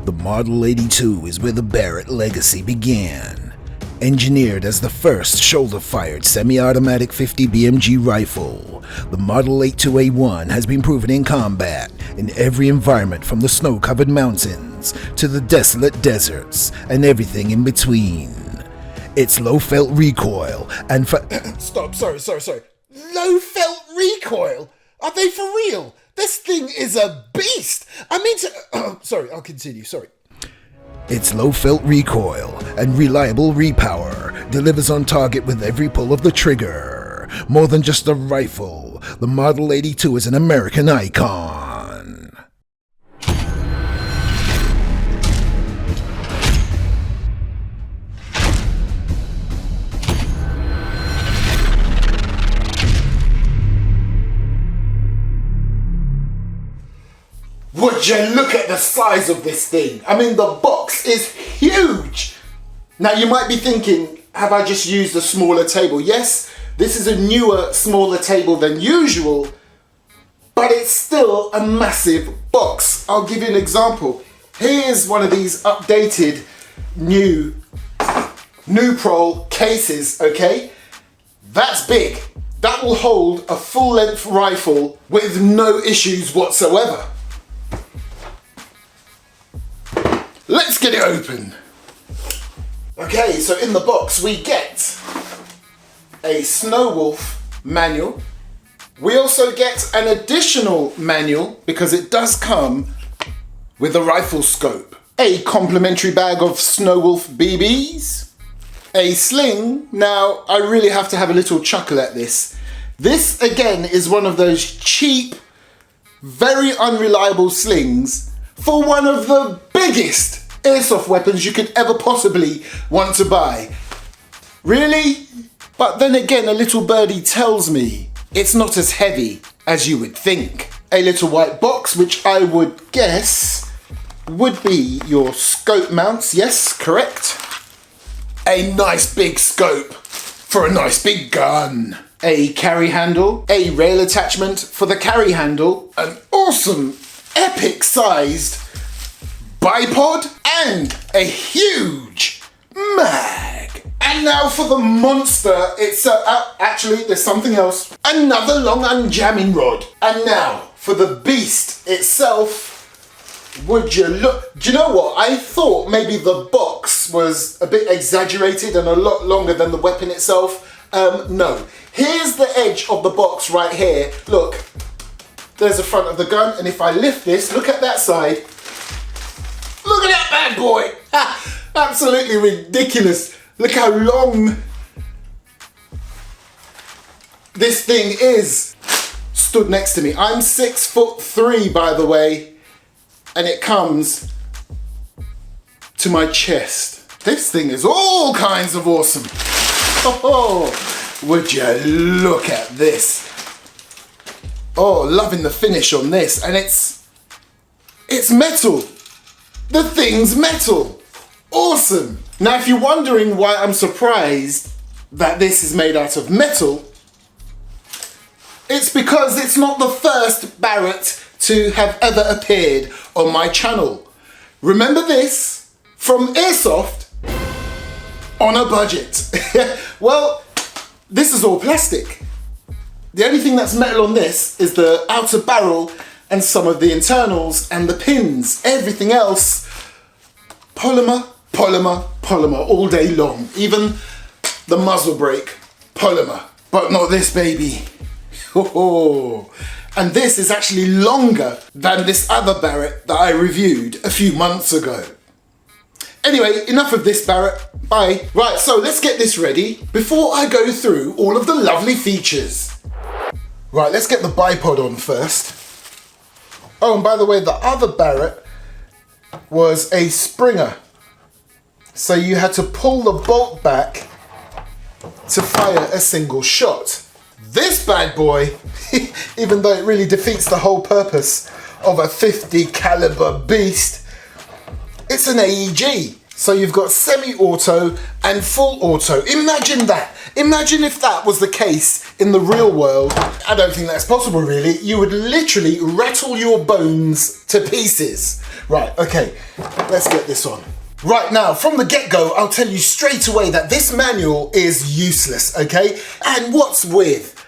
The Model 82 is where the Barrett legacy began. Engineered as the first shoulder-fired semi-automatic 50 BMG rifle, the Model 82A1 has been proven in combat in every environment from the snow-covered mountains to the desolate deserts and everything in between. It's low felt recoil and Stop, sorry. Low felt recoil? Are they for real? This thing is a beast! Sorry, I'll continue, sorry. Its low felt recoil and reliable repower delivers on target with every pull of the trigger. More than just a rifle, the Model 82 is an American icon. Would you look at the size of this thing? I mean, the box is huge. Now you might be thinking, have I just used a smaller table? Yes, this is a newer, smaller table than usual, but it's still a massive box. I'll give you an example. Here's one of these updated new Prol cases, okay? That's big. That will hold a full-length rifle with no issues whatsoever. Let's get it open. Okay, so in the box we get a Snow Wolf manual. We also get an additional manual because it does come with a rifle scope. A complimentary bag of Snow Wolf BBs. A sling. Now, I really have to have a little chuckle at this. This, again, is one of those cheap, very unreliable slings for one of the biggest airsoft weapons you could ever possibly want to buy. Really? But then again, a little birdie tells me it's not as heavy as you would think. A little white box, which I would guess would be your scope mounts. Yes, correct. A nice big scope for a nice big gun. A carry handle, a rail attachment for the carry handle, an awesome epic sized bipod, and a huge mag. And now for the monster itself. Actually, there's something else. Another long unjamming rod. And now for the beast itself. Would you look? Do you know what? I thought maybe the box was a bit exaggerated and a lot longer than the weapon itself. No. Here's the edge of the box right here. Look, there's the front of the gun, and if I lift this, look at that side. Look at that bad boy! Ha, absolutely ridiculous. Look how long this thing is. Stood next to me. I'm 6'3", by the way, and it comes to my chest. This thing is all kinds of awesome. Oh, would you look at this? Oh, loving the finish on this, and it's metal. The thing's metal. Awesome. Now, if you're wondering why I'm surprised that this is made out of metal, it's because it's not the first Barrett to have ever appeared on my channel. Remember this? From Airsoft on a budget. Well, this is all plastic. The only thing that's metal on this is the outer barrel and some of the internals and the pins. Everything else, polymer, polymer, polymer all day long. Even the muzzle brake, polymer. But not this baby. Oh. And this is actually longer than this other Barrett that I reviewed a few months ago. Anyway, enough of this Barrett. Bye. Right, so let's get this ready before I go through all of the lovely features. Right, let's get the bipod on first. Oh, and by the way, the other Barrett was a Springer. So you had to pull the bolt back to fire a single shot. This bad boy, even though it really defeats the whole purpose of a 50 caliber beast, it's an AEG. So you've got semi-auto and full auto. Imagine that. Imagine if that was the case in the real world. I don't think that's possible really. You would literally rattle your bones to pieces. Right, okay, let's get this on. Right now, from the get-go, I'll tell you straight away that this manual is useless, okay? And what's with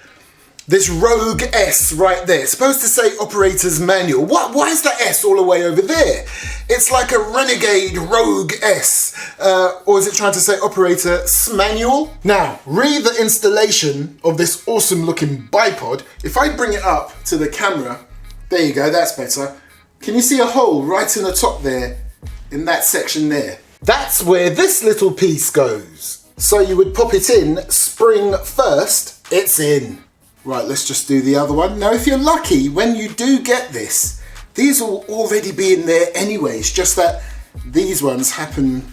this rogue S right there? It's supposed to say operator's manual. Why is that S all the way over there? It's like a renegade rogue S. Or is it trying to say operator's manual? Now, read the installation of this awesome looking bipod. If I bring it up to the camera, there you go, that's better. Can you see a hole right in the top there, in that section there? That's where this little piece goes. So you would pop it in, spring first, it's in. Right, let's just do the other one. Now, if you're lucky, when you do get this, these will already be in there anyway. It's just that these ones happen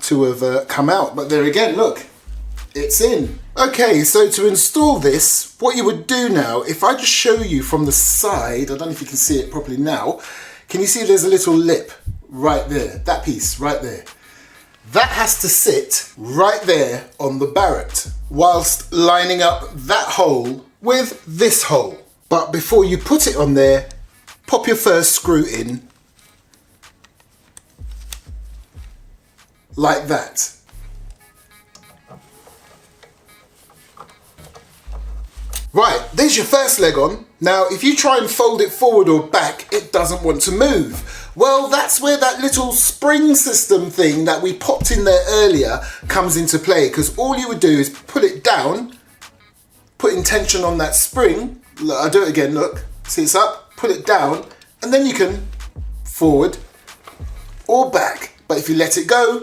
to have come out. But there again, look, it's in. Okay, so to install this, what you would do now, if I just show you from the side, I don't know if you can see it properly now. Can you see there's a little lip right there? That piece right there. That has to sit right there on the Barrett, whilst lining up that hole with this hole. But before you put it on there, pop your first screw in like that. Right, there's your first leg on. Now, if you try and fold it forward or back, it doesn't want to move. Well, that's where that little spring system thing that we popped in there earlier comes into play, because all you would do is put it down, putting tension on that spring. Look, I'll do it again, look. See, it's up, put it down, and then you can forward or back. But if you let it go,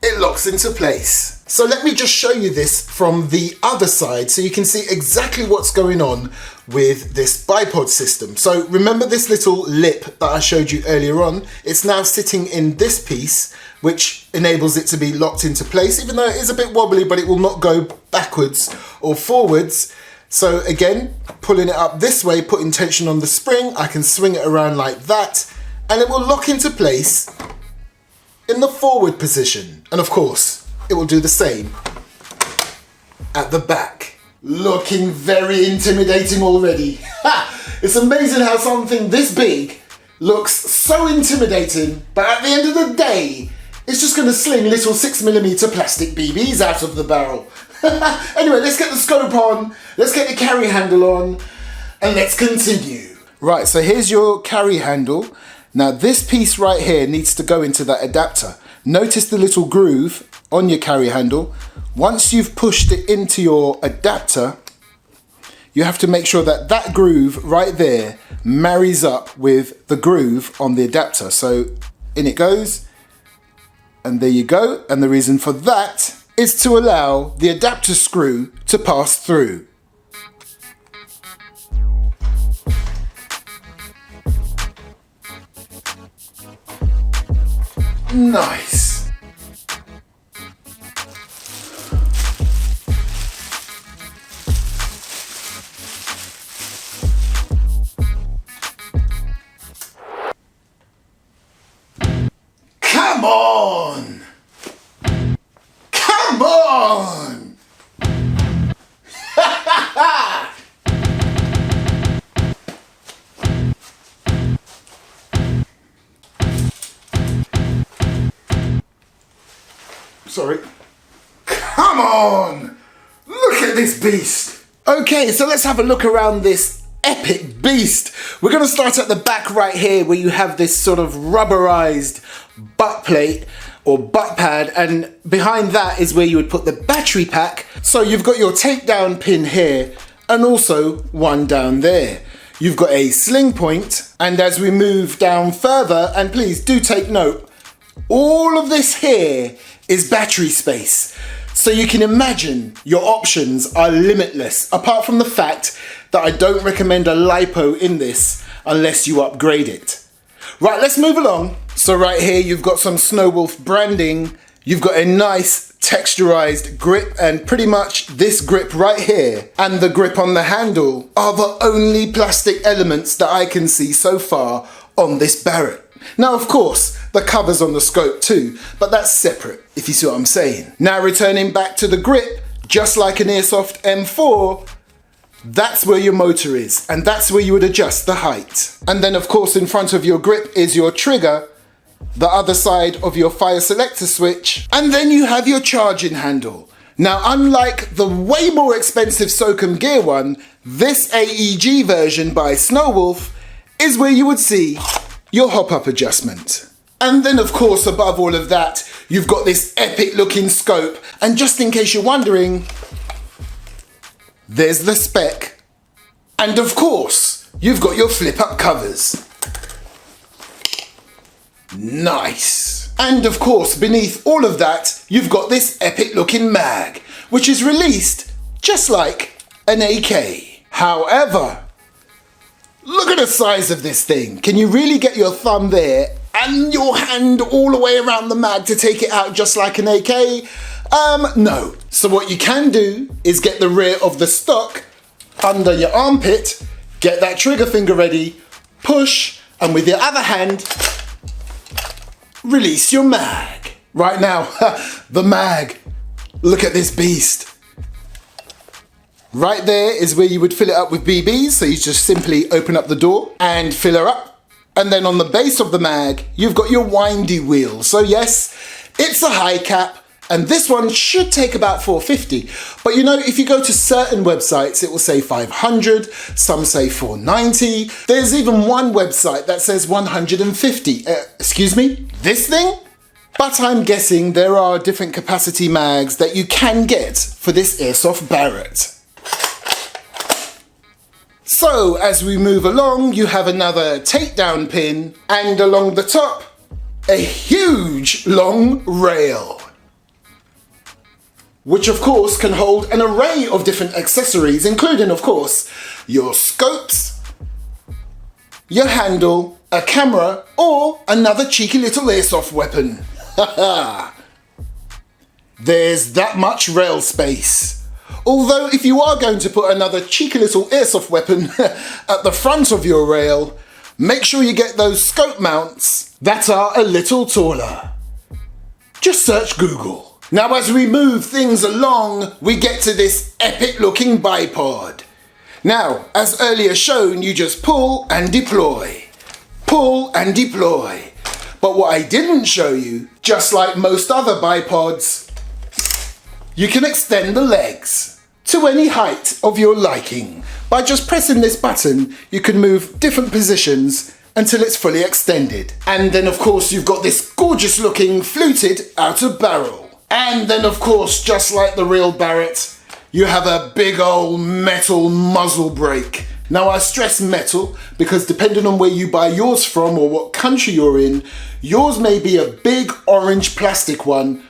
it locks into place. So let me just show you this from the other side so you can see exactly what's going on with this bipod system. So remember this little lip that I showed you earlier on? It's now sitting in this piece, which enables it to be locked into place, even though it is a bit wobbly, but it will not go backwards or forwards. So again, pulling it up this way, putting tension on the spring, I can swing it around like that, and it will lock into place in the forward position. And of course, it will do the same at the back. Looking very intimidating already. Ha! It's amazing how something this big looks so intimidating, but at the end of the day, it's just going to sling little 6mm plastic BBs out of the barrel. Anyway, let's get the scope on, let's get the carry handle on, and let's continue. Right, so here's your carry handle. Now this piece right here needs to go into that adapter. Notice the little groove on your carry handle. Once you've pushed it into your adapter, you have to make sure that that groove right there marries up with the groove on the adapter. So in it goes, and there you go. And the reason for that is to allow the adapter screw to pass through. Nice. Come on! Come on! Sorry. Come on! Look at this beast! Okay, so let's have a look around this epic beast. We're going to start at the back right here where you have this sort of rubberized butt plate or butt pad, and behind that is where you would put the battery pack. So you've got your takedown pin here and also one down there. You've got a sling point, and as we move down further, and please do take note, all of this here is battery space. So you can imagine your options are limitless, apart from the fact that I don't recommend a LiPo in this unless you upgrade it. Right, let's move along. So right here you've got some Snowwolf branding, you've got a nice texturized grip, and pretty much this grip right here and the grip on the handle are the only plastic elements that I can see so far on this Barrett. Now, of course, the cover's on the scope too, but that's separate, if you see what I'm saying. Now, returning back to the grip, just like an Airsoft M4, that's where your motor is, and that's where you would adjust the height. And then, of course, in front of your grip is your trigger, the other side of your fire selector switch, and then you have your charging handle. Now, unlike the way more expensive SOCOM Gear one, this AEG version by Snowwolf is where you would see your hop-up adjustment. And then, of course, above all of that, you've got this epic looking scope. And just in case you're wondering, there's the SPEC. And of course, you've got your flip-up covers. Nice. And of course, beneath all of that, you've got this epic looking mag, which is released just like an AK. However, look at the size of this thing. Can you really get your thumb there and your hand all the way around the mag to take it out just like an AK? No. So what you can do is get the rear of the stock under your armpit, get that trigger finger ready, push, and with your other hand, release your mag. Right now, the mag. Look at this beast. Right there is where you would fill it up with BBs, so you just simply open up the door and fill her up. And then on the base of the mag, you've got your windy wheel. So yes, it's a high cap, and this one should take about 450. But you know, if you go to certain websites, it will say 500, some say 490. There's even one website that says 150. Excuse me, this thing? But I'm guessing there are different capacity mags that you can get for this Airsoft Barrett. So as we move along, you have another takedown pin, and along the top, a huge long rail, which of course can hold an array of different accessories, including of course your scopes, your handle, a camera, or another cheeky little airsoft weapon. There's that much rail space. Although if you are going to put another cheeky little airsoft weapon at the front of your rail, make sure you get those scope mounts that are a little taller. Just search Google. Now as we move things along, we get to this epic looking bipod. Now, as earlier shown, you just pull and deploy. Pull and deploy. But what I didn't show you, just like most other bipods, you can extend the legs to any height of your liking. By just pressing this button, you can move different positions until it's fully extended. And then of course you've got this gorgeous looking fluted outer barrel. And then of course, just like the real Barrett, you have a big old metal muzzle brake. Now I stress metal because depending on where you buy yours from or what country you're in, yours may be a big orange plastic one,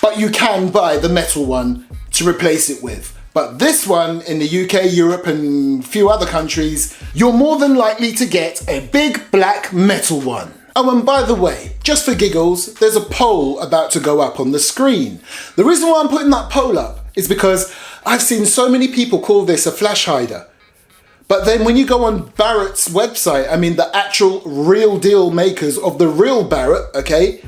but you can buy the metal one to replace it with. But this one in the UK, Europe and a few other countries, you're more than likely to get a big black metal one. Oh, and by the way, just for giggles, there's a poll about to go up on the screen. The reason why I'm putting that poll up is because I've seen so many people call this a flash hider. But then when you go on Barrett's website, I mean the actual real deal makers of the real Barrett, okay,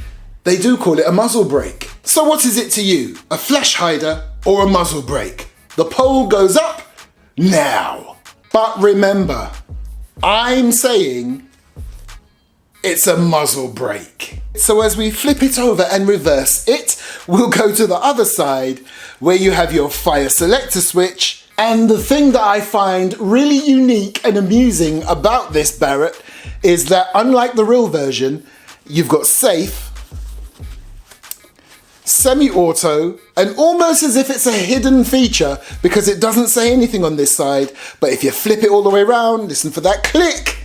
they do call it a muzzle brake. So what is it to you? A flash hider or a muzzle brake? The poll goes up now. But remember, I'm saying it's a muzzle brake. So as we flip it over and reverse it, we'll go to the other side where you have your fire selector switch. And the thing that I find really unique and amusing about this Barrett is that unlike the real version, you've got safe, semi-auto, and almost as if it's a hidden feature because it doesn't say anything on this side, but if you flip it all the way around, listen for that click,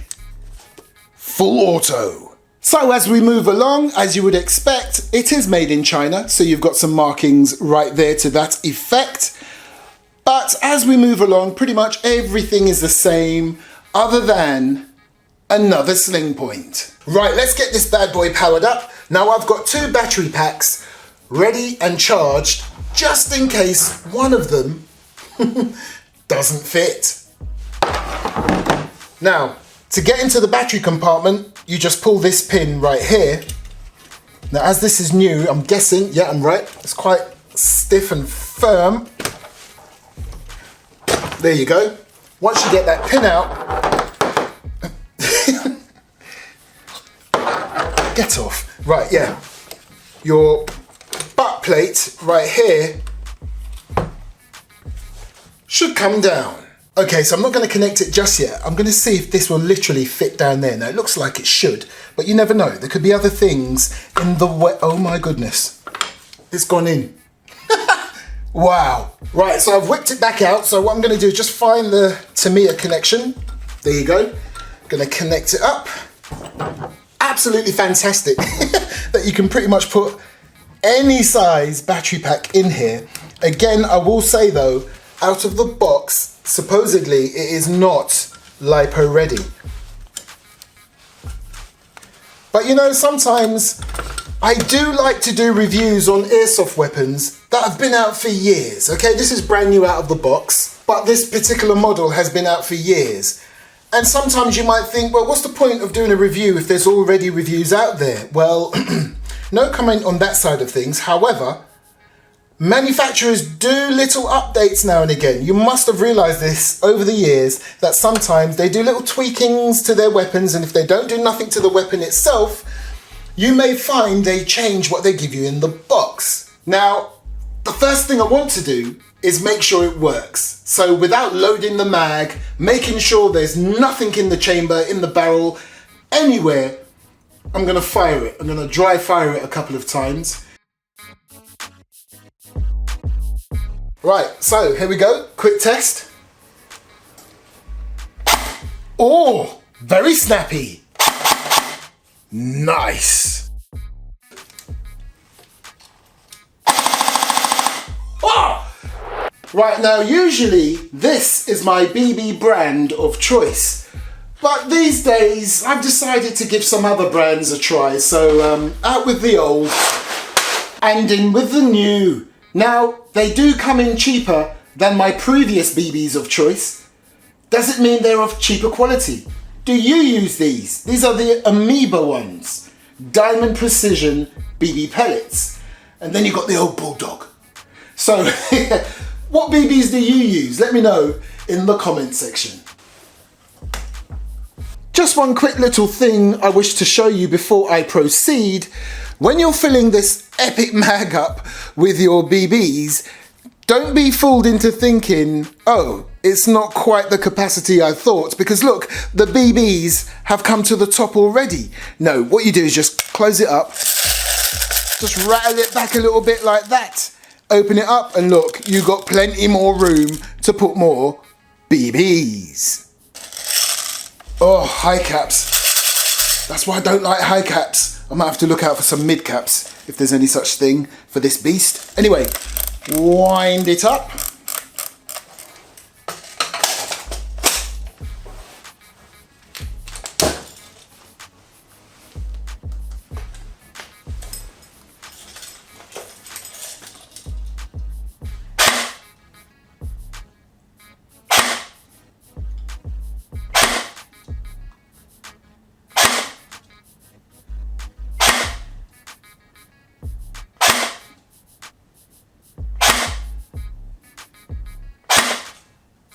full auto. So as we move along, as you would expect, it is made in China, so you've got some markings right there to that effect. But as we move along, pretty much everything is the same other than another sling point. Right, let's get this bad boy powered up. Now I've got 2 battery packs ready and charged just in case one of them doesn't fit. Now, To get into the battery compartment, you just pull this pin right here. Now, as this is new, I'm guessing, yeah, I'm right, it's quite stiff and firm. There you go. Once you get that pin out, get off. Right, yeah. Your butt plate right here should come down. Okay, so I'm not going to connect it just yet. I'm going to see if this will literally fit down there. Now, it looks like it should, but you never know. There could be other things in the way. Oh my goodness. It's gone in. Wow. Right, so I've whipped it back out. So what I'm going to do is just find the Tamiya connection. There you go. Going to connect it up. Absolutely fantastic that you can pretty much put any size battery pack in here. Again, I will say though, out of the box, supposedly it is not LiPo ready. But you know, sometimes I do like to do reviews on airsoft weapons that have been out for years. Okay, this is brand new out of the box, but this particular model has been out for years. And sometimes you might think, well, what's the point of doing a review if there's already reviews out there? Well, no comment on that side of things. However, manufacturers do little updates now and again. You must have realized this over the years, that sometimes they do little tweakings to their weapons, and if they don't do nothing to the weapon itself, you may find they change what they give you in the box. Now, the first thing I want to do is make sure it works. So without loading the mag, making sure there's nothing in the chamber, in the barrel, anywhere, I'm gonna fire it. I'm gonna dry fire it a couple of times. Right, so here we go, quick test. Oh, very snappy. Nice. Right, now usually this is my BB brand of choice, but these days I've decided to give some other brands a try, so out with the old and in with the new. Now, they do come in cheaper than my previous BBs of choice. Does it mean they're of cheaper quality? Do you use these? These are the Amoeba ones, Diamond Precision BB pellets, and then you've got the old Bulldog. So, what BBs do you use? Let me know in the comment section. Just one quick little thing I wish to show you before I proceed. When you're filling this epic mag up with your BBs, don't be fooled into thinking, oh, it's not quite the capacity I thought, because look, the BBs have come to the top already. No, what you do is just close it up, just rattle it back a little bit like that. Open it up and look, you've got plenty more room to put more BBs. Oh, high caps. That's why I don't like high caps. I might have to look out for some mid caps if there's any such thing for this beast. Anyway, wind it up.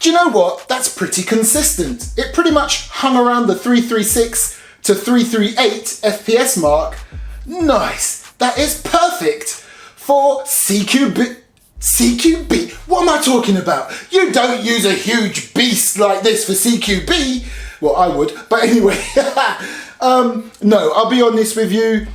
Do you know what? That's pretty consistent. It pretty much hung around the 336 to 338 FPS mark. Nice. That is perfect for CQB. CQB? What am I talking about? You don't use a huge beast like this for CQB. Well, I would, but anyway. No, I'll be honest with you.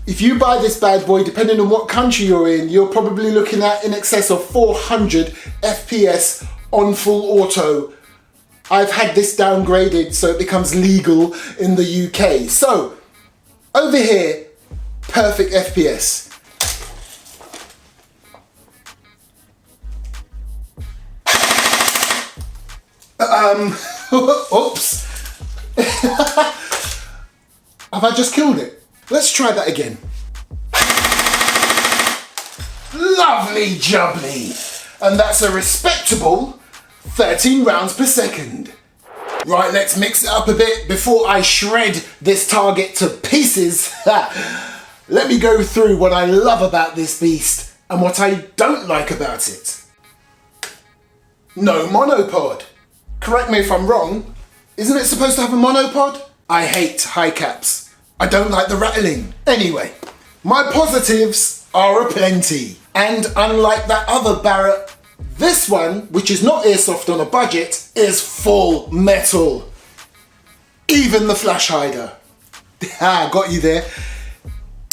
If you buy this bad boy, depending on what country you're in, you're probably looking at in excess of 400 FPS on full auto. I've had this downgraded so it becomes legal in the UK. So, over here, perfect FPS. Oops. Have I just killed it? Let's try that again. Lovely jubbly. And that's a respectable 13 rounds per second. Right, let's mix it up a bit before I shred this target to pieces. Let me go through what I love about this beast and what I don't like about it. No monopod. Correct me if I'm wrong. Isn't it supposed to have a monopod? I hate high caps. I don't like the rattling. Anyway, my positives are aplenty. And unlike that other Barrett, this one, which is not airsoft on a budget, is full metal. Even the flash hider. Got you there.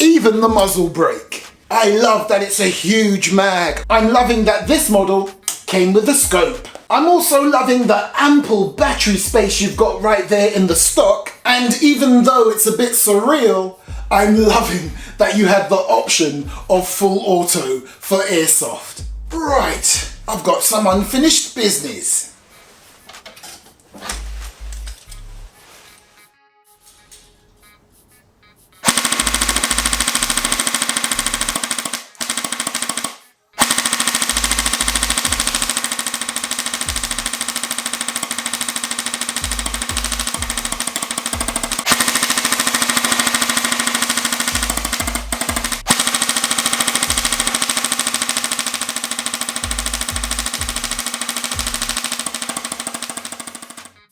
Even the muzzle brake. I love that it's a huge mag. I'm loving that this model came with a scope. I'm also loving the ample battery space you've got right there in the stock. And even though it's a bit surreal, I'm loving that you have the option of full auto for airsoft. Right, I've got some unfinished business.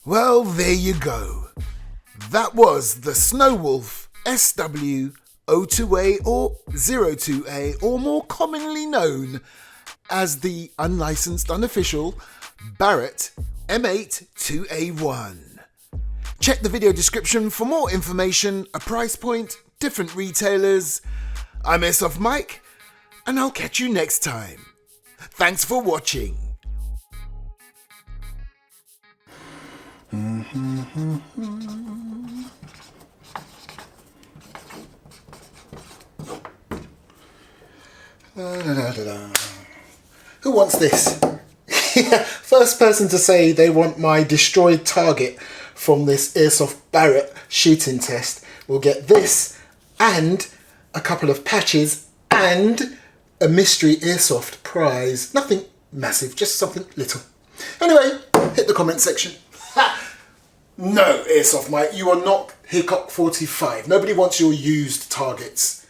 Well, there you go. That was the Snowwolf SW-02A or 02A, or more commonly known as the unlicensed unofficial Barrett M82A1. Check the video description for more information, a price point, different retailers. I'm AIRSOFT Mike, and I'll catch you next time. Thanks for watching. Who wants this? First person to say they want my destroyed target from this AIRSOFT Barrett shooting test will get this and a couple of patches and a mystery AIRSOFT prize. Nothing massive, just something little. Anyway, hit the comment section. No, AIRSOFT Mike, you are not Hickok 45. Nobody wants your used targets.